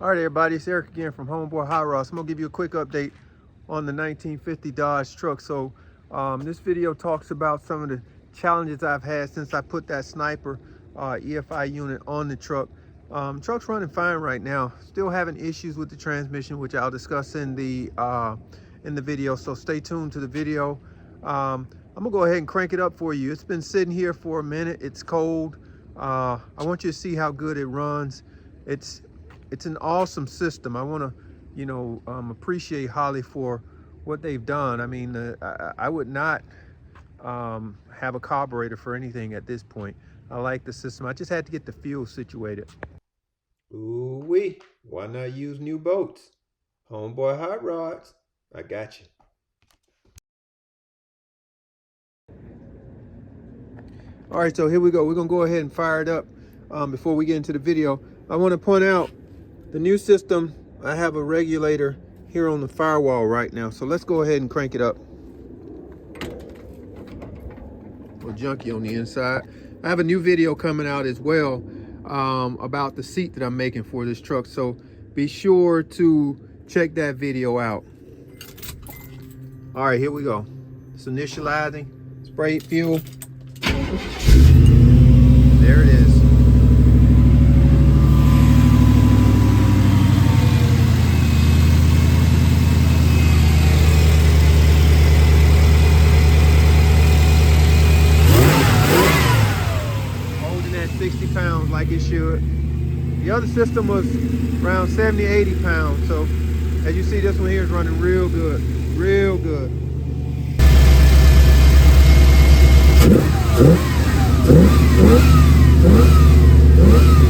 All right, everybody, it's Eric again from Homeboy Hot Rods. I'm gonna give you a quick update on the 1950 Dodge truck. So this video talks about some of the challenges I've had since I put that Sniper EFI unit on the truck. Truck's running fine right now. Still having issues with the transmission, which I'll discuss in the video. So stay tuned to the video. I'm gonna go ahead and crank it up for you. It's been sitting here for a minute. It's cold. I want you to see how good it runs. It's an awesome system. I want to, appreciate Holley for what they've done. I mean, I would not have a carburetor for anything at this point. I like the system. I just had to get the fuel situated. Ooh-wee, why not use new boats? Homeboy Hot Rods, I got you. All right, so here we go. We're gonna go ahead and fire it up. Before we get into the video, I want to point out the new system. I have a regulator here on the firewall right now, so let's go ahead and crank it up. A little junky on the inside. I have a new video coming out as well about the seat that I'm making for this truck, so be sure to check that video out. All right, here we go. It's initializing. Spray fuel. There it is. Holding at 60 pounds like it should. The other system was around 70, 80 pounds. So as you see, this one here is running real good, real good.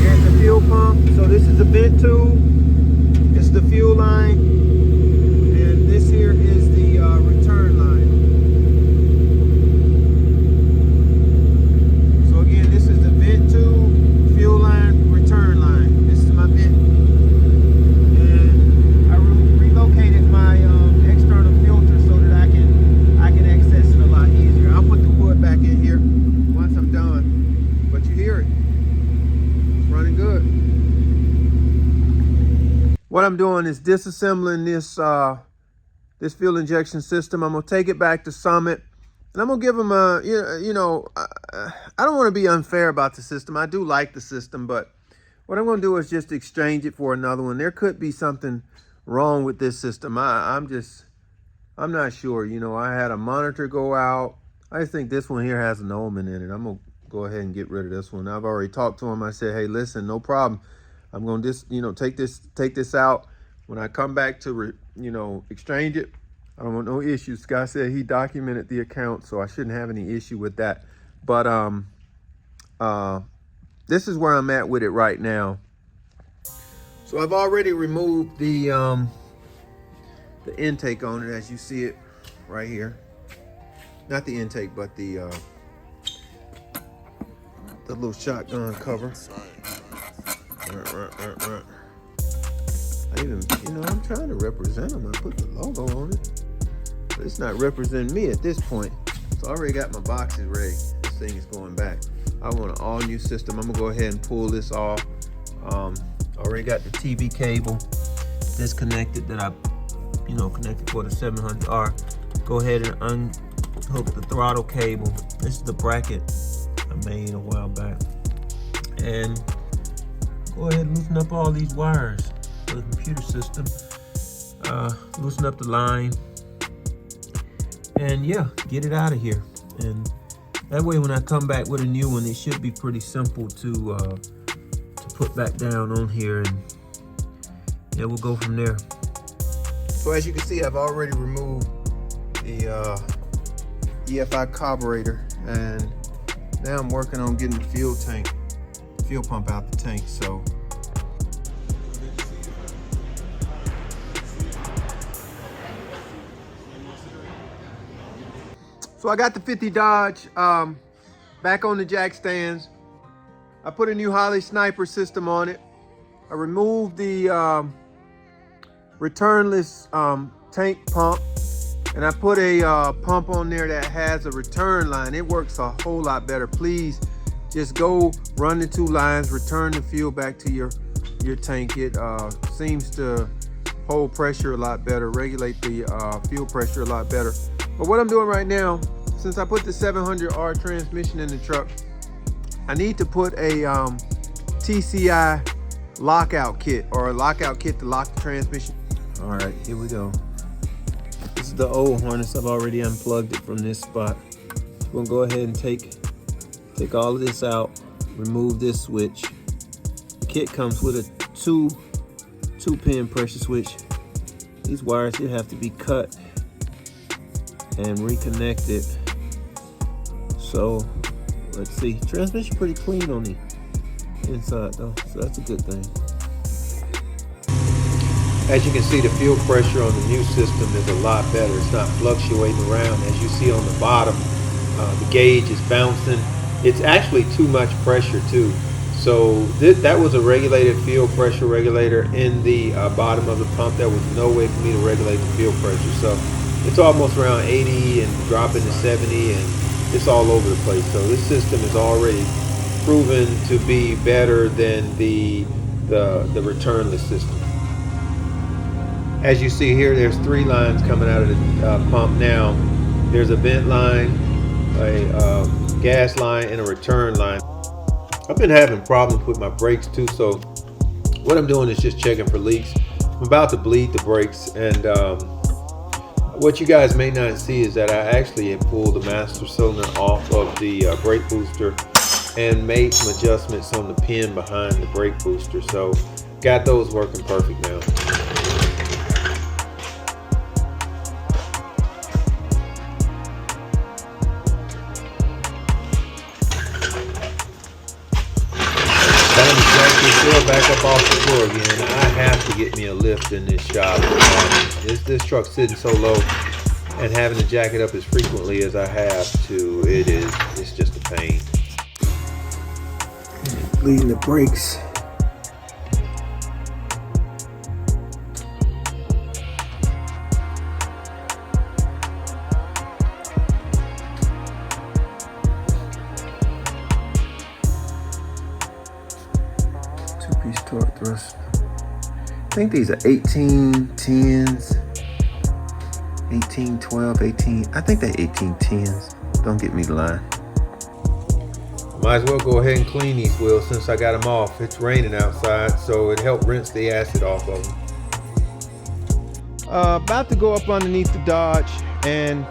Here's the fuel pump. So this is the vent tube. It's the fuel line, and this here is the return line. So again, this is the vent tube, fuel line, return line. This is my vent, and I relocated my external filter so that I can access it a lot easier. I'll put the wood back in here once I'm done, but you hear it. It's running good. What I'm doing is disassembling this fuel injection system. I'm gonna take it back to Summit, and I'm gonna give them a, I don't want to be unfair about the system. I do like the system, but what I'm gonna do is just exchange it for another one. There could be something wrong with this system. I'm not sure. I had a monitor go out. I just think this one here has an omen in it. I'm gonna go ahead and get rid of this one. I've already talked to him. I said, hey, listen, no problem. I'm gonna just, take this out. When I come back to, exchange it, I don't want no issues. Scott said he documented the account, so I shouldn't have any issue with that. But this is where I'm at with it right now. So I've already removed the intake on it, as you see it right here. Not the intake, but the little shotgun cover. I even, I'm trying to represent them. I put the logo on it, but it's not representing me at this point. So I already got my boxes ready. This thing is going back. I want an all new system. I'm gonna go ahead and pull this off. Already got the TV cable disconnected that I, connected for the 700R. Go ahead and unhook the throttle cable. This is the bracket I made a while back. And go ahead and loosen up all these wires for the computer system. Loosen up the line. And yeah, get it out of here. And that way when I come back with a new one, it should be pretty simple to put back down on here, and yeah, we'll go from there. So as you can see, I've already removed the EFI carburetor, and now I'm working on getting the fuel pump out the tank. So I got the 50 Dodge back on the jack stands. I put a new Holley Sniper system on it. I removed the returnless tank pump, and I put a pump on there that has a return line. It works a whole lot better. Please just go run the two lines, return the fuel back to your your tank. It seems to hold pressure a lot better, regulate the fuel pressure a lot better. But what I'm doing right now, since I put the 700R transmission in the truck, I need to put a TCI lockout kit, or a lockout kit to lock the transmission. All right, here we go. This is the old harness. I've already unplugged it from this spot. So we'll go ahead and take all of this out, remove this switch. The kit comes with a two pin pressure switch. These wires here have to be cut and reconnected. So let's see, transmission pretty clean on the inside though, so that's a good thing. As you can see, the fuel pressure on the new system is a lot better. It's not fluctuating around. As you see on the bottom, the gauge is bouncing. It's actually too much pressure too. So that was a regulated fuel pressure regulator in the bottom of the pump. There was no way for me to regulate the fuel pressure. So it's almost around 80 and dropping to 70, and it's all over the place. So this system is already proven to be better than the returnless system. As you see here, there's 3 lines coming out of the pump now. There's a vent line, a gas line, and a return line. I've been having problems with my brakes too, so what I'm doing is just checking for leaks. I'm about to bleed the brakes, and what you guys may not see is that I actually had pulled the master cylinder off of the brake booster and made some adjustments on the pin behind the brake booster. So got those working perfect now. Back up off the floor again. I have to get me a lift in this shop. This truck's sitting so low, and having to jack it up as frequently as I have to, it's just a pain. Bleeding the brakes. Torque thrust. I think these are 1810s, 1812, 18. I think they're 1810s. Don't get me lying. Might as well go ahead and clean these wheels since I got them off. It's raining outside, so it helped rinse the acid off of them. About to go up underneath the Dodge and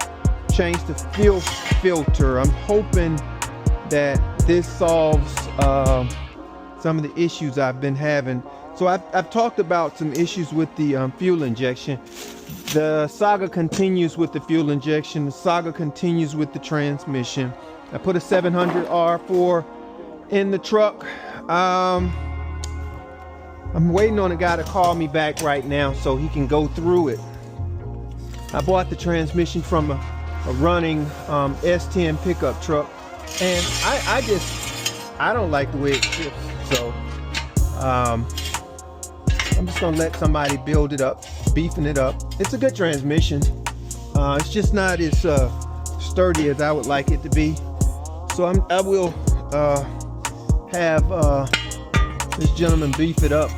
change the fuel filter. I'm hoping that this solves some of the issues I've been having. So I've talked about some issues with the fuel injection. The saga continues with the fuel injection. The saga continues with the transmission. I put a 700R4 in the truck. I'm waiting on a guy to call me back right now so he can go through it. I bought the transmission from a running S10 pickup truck, and I don't like the way it shifts. So I'm just gonna let somebody build it up, beefing it up. It's a good transmission. It's just not as sturdy as I would like it to be. So I will have this gentleman beef it up.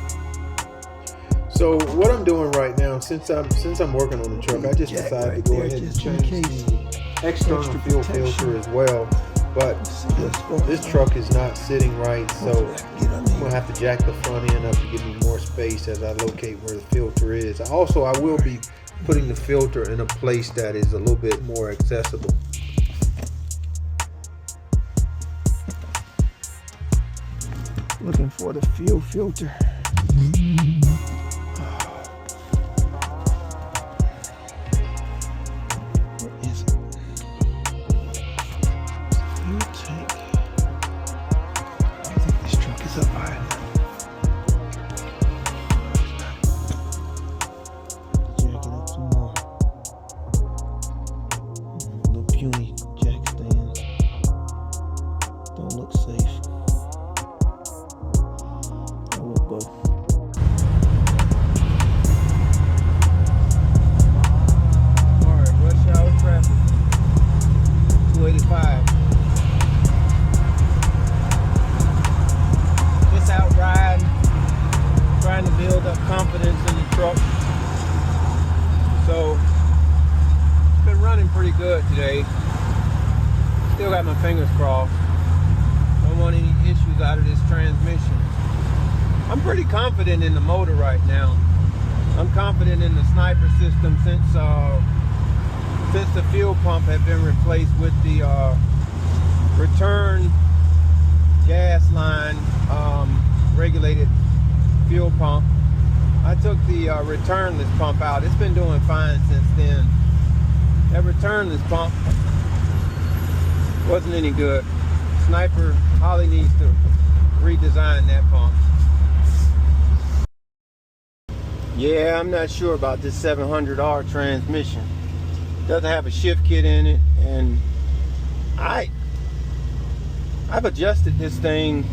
So what I'm doing right now, since I'm working on the truck, I just decided to go ahead and change the external fuel filter as well. But this truck is not sitting right, so I'm gonna have to jack the front end up to give me more space as I locate where the filter is. I will be putting the filter in a place that is a little bit more accessible. Looking for the fuel filter. build up confidence in the truck. So it's been running pretty good today. Still got my fingers crossed. Don't want any issues out of this transmission. I'm pretty confident in the motor right now. I'm confident in the sniper system since the fuel pump had been replaced with the return gas line regulated fuel pump. I took the returnless pump out. It's been doing fine since then. That returnless pump wasn't any good. Sniper Holley needs to redesign that pump. Yeah, I'm not sure about this 700R transmission. Doesn't have a shift kit in it, and I've adjusted this thing,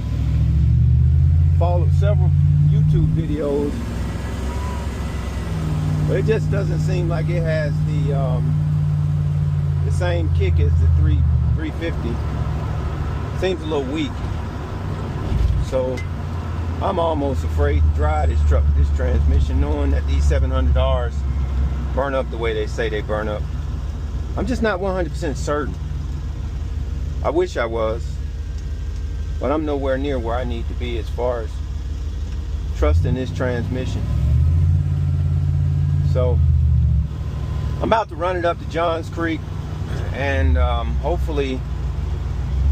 followed several YouTube videos, but it just doesn't seem like it has the same kick as the 350. Seems a little weak. So I'm almost afraid to drive this transmission, knowing that these 700Rs burn up the way they say they burn up. I'm just not 100% certain. I wish I was, but I'm nowhere near where I need to be as far as trusting this transmission. So I'm about to run it up to Johns Creek, and hopefully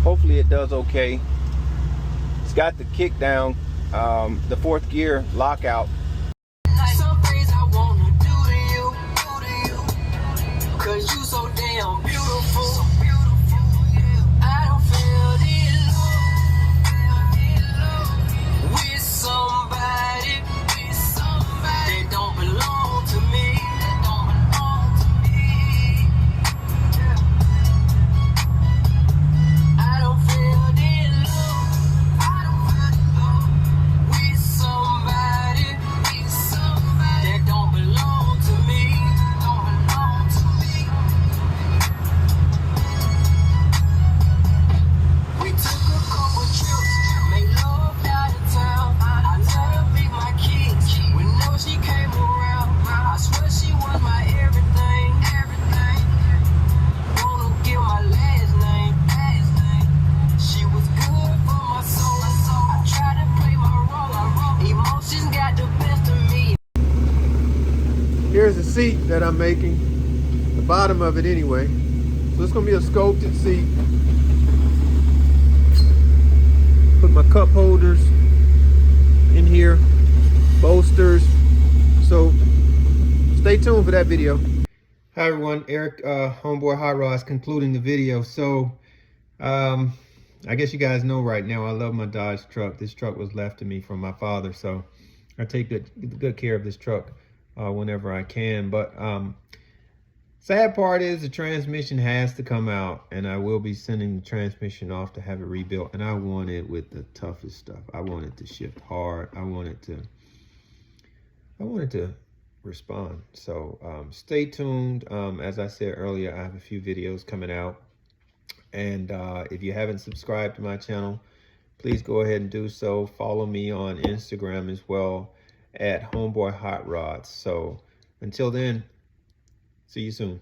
it does okay. It's got the kick down, the 4th gear lockout. Some things I wanna do to you, 'cause you so damn beautiful. I don't feel this with somebody that don't belong to me. I don't feel this with somebody that don't belong to me. We took a couple trips, made love out of town. I let her be my kids whenever she came around. I swear she was my everything. Wanna give my last name. She was good for my soul. I tried to play my role. Emotions got the best of me. Here's the seat that I'm making, the bottom of it anyway. So it's gonna be a sculpted seat. Put my cup holders in here, bolsters. So stay tuned for that video. Hi everyone, Eric, Homeboy Hot Rods, concluding the video. So I guess you guys know right now I love my Dodge truck. This truck was left to me from my father, so I take good care of this truck whenever I can. But sad part is the transmission has to come out, and I will be sending the transmission off to have it rebuilt. And I want it with the toughest stuff. I want it to shift hard. I want it to respond. So stay tuned. As I said earlier, I have a few videos coming out. And if you haven't subscribed to my channel, please go ahead and do so. Follow me on Instagram as well at Homeboy Hot Rods. So until then, see you soon.